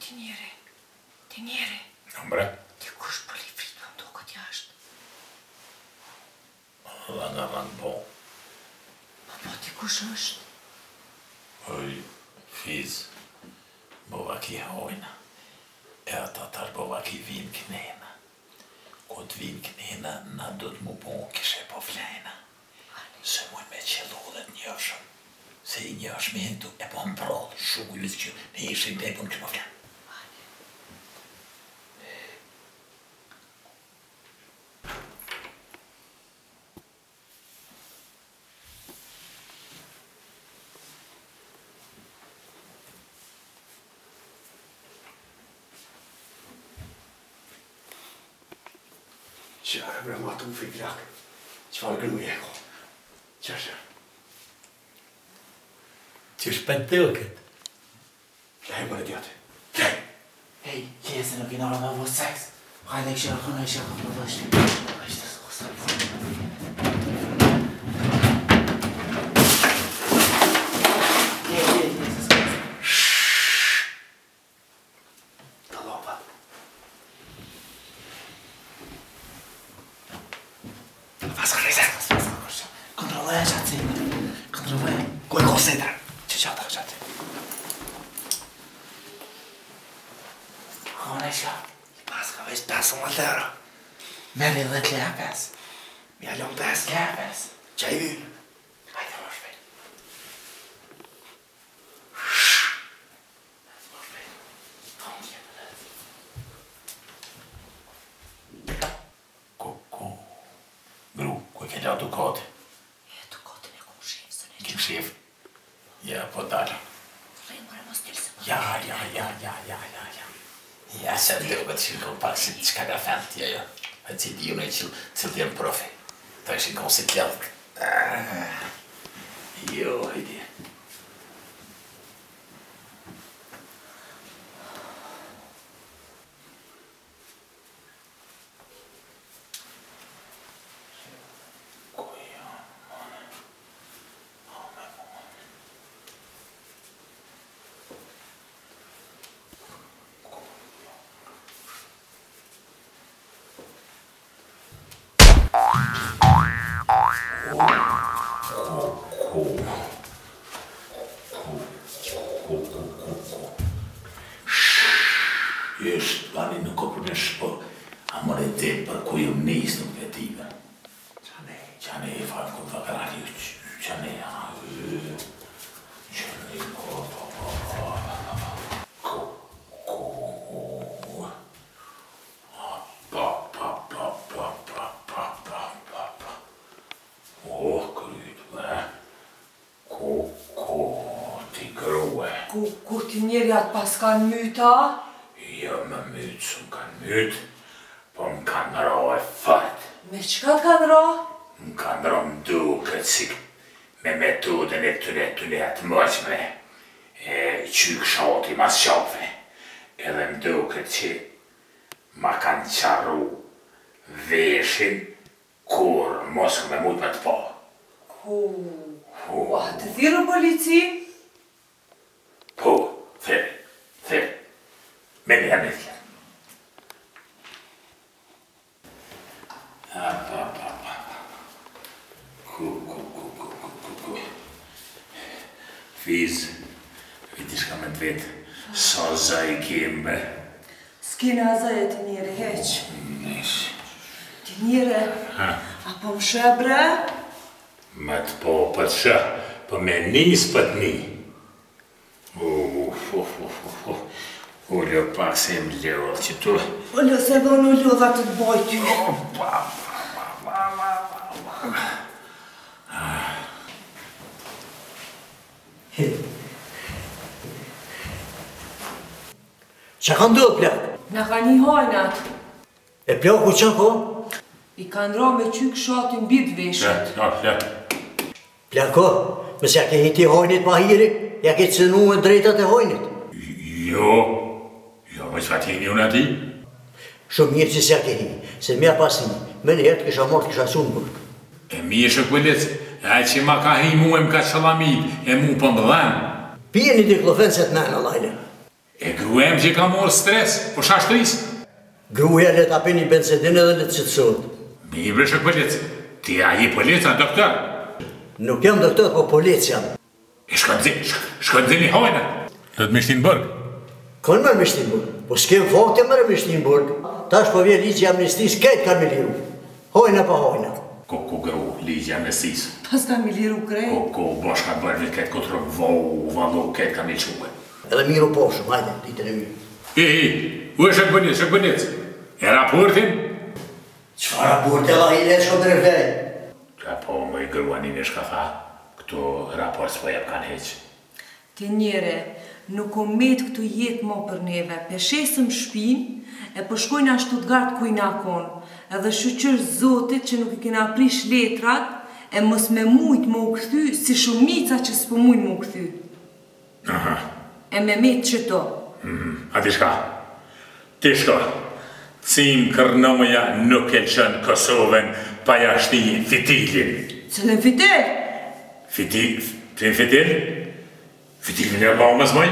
Ti njeri. Bre? Ti kush për li fritë për mdo këtë jashtë? Dhe nga rënë po. Po ti kush është? Oj, fiz, bova ki hojna. E ata tar bova ki vim kënena. Ko të vim kënena, na do të mu po kishe po flejna. Se mujnë me qëllu dhe të njëshëm. Se i njësh me hentu e po më prodhë, shumë i vizë që ne ishë i depëm që po flenë. Qërë bre ma të më fi plak, qëfar gënu e ko? Qërë? Që shpente o këtë? Lej më në djatë, lej! Hej, qese në vinara me vë seks. Hajde këshirë kënë e shakë për vështë. Hajde të së Merri dhe të leja pes. Mi alon pes? Leja pes. Qaj vynë? Hajde më shpejt. Më shpejt. Thonë jetë dhe. Ko. Gru, ku e ke la Dukatin? Dukatin e kom shifë, së ne që... Kim shifë? Ja, po dalë. Rejmore mos t'ilë se... Ja, se të dhe këtë qilë kom pak si qka ka fend tja, ja. E që di unë e qilë të jenë profi. Ta ishin kom si t'jallë. Jo, hajdi. Jeshtë bani në kopër në shpo, a më rete për ku ju nisë nuk vetive. Qane e falë ku të grani, qane Kur ti njeri atë pas kanë myta? Jo më mytë, së më kanë mytë, po më kanë ro e fat. Me qka kanë ro? Më kanë ro më duket si me metodën e tyre atë mëqme, e qyk shoti mas qafe, edhe më duket që ma kanë qarru veshin kur mos me mujt me të po. A të thirë polici? Po, thirë. Me një ametja. Ku. Fiz, viti shka me të vetë, sa za i kemë. S'kina za e të njeri, heq. Nish. Ti njeri, apo më shebre? Me të po për shë, po me nis për të një. Ullë pak se më lodhë që tu. Ullë se dhe në lodha të të boj ty. Qa ka ndohë plak? Në ka një hojnat. E plaku qa ko? I kanë ro me qyk shatin bit veshët. Plako, mësë ja ke hiti hojnit pa hiri, ja ke cënu e drejtat e hojnit. Jo, me që ati një unë ati? Shumë mirë që s'ja ke hi, se mja pas një, me njerë të kisha mort, kisha sunë bërë. E mi e shëkëllec, e që ma ka hi mu e më ka qalamit, e mu për më dhenë. Pije një diklofenset në në lajle. E gruem që ka morë stres, po shashtris? Gruja le ta pini benzedinë dhe le të qëtësot. Mi bre shë polic, ti a i polica, doktor? Nuk jam doktor, po polic jam. E shkëndzini hojna. Dhe të mishtin bërg? Kënë mërë Mishtinburg, po s'kem fakte mërë Mishtinburg. Tash po vje ligji amnistis, këtë kanë me liru. Hojna pa hojna. Ko gru, ligji amnestis. Pas ka mi liru krej. Ko bashka bërvit këtë këtë vallo, këtë ka me quve. Edhe miru poshëm, hajde, ditën e mirë. U e shëkbënic. E raportin? Qëfa raport e la i le shko drevlej? Qa po më i grua një shka tha, këto raport s'po jep kanë heq. Ti njere, nuk o met këtu jetë mo për neve, peshesëm shpin, e përshkojnë a Stuttgart ku i na konë, edhe shqyqër zotit që nuk i kena prish letrat, e mos me mujt më u këthy, si shumica që s'po mujt më u këthy. Aha. E me met që to. A ti shka, cim kërnomëja nuk e lëshën Kosovën pa jashti fitilin. Cëllën fitil? Fitil? Fitilin e Allah më zmoj?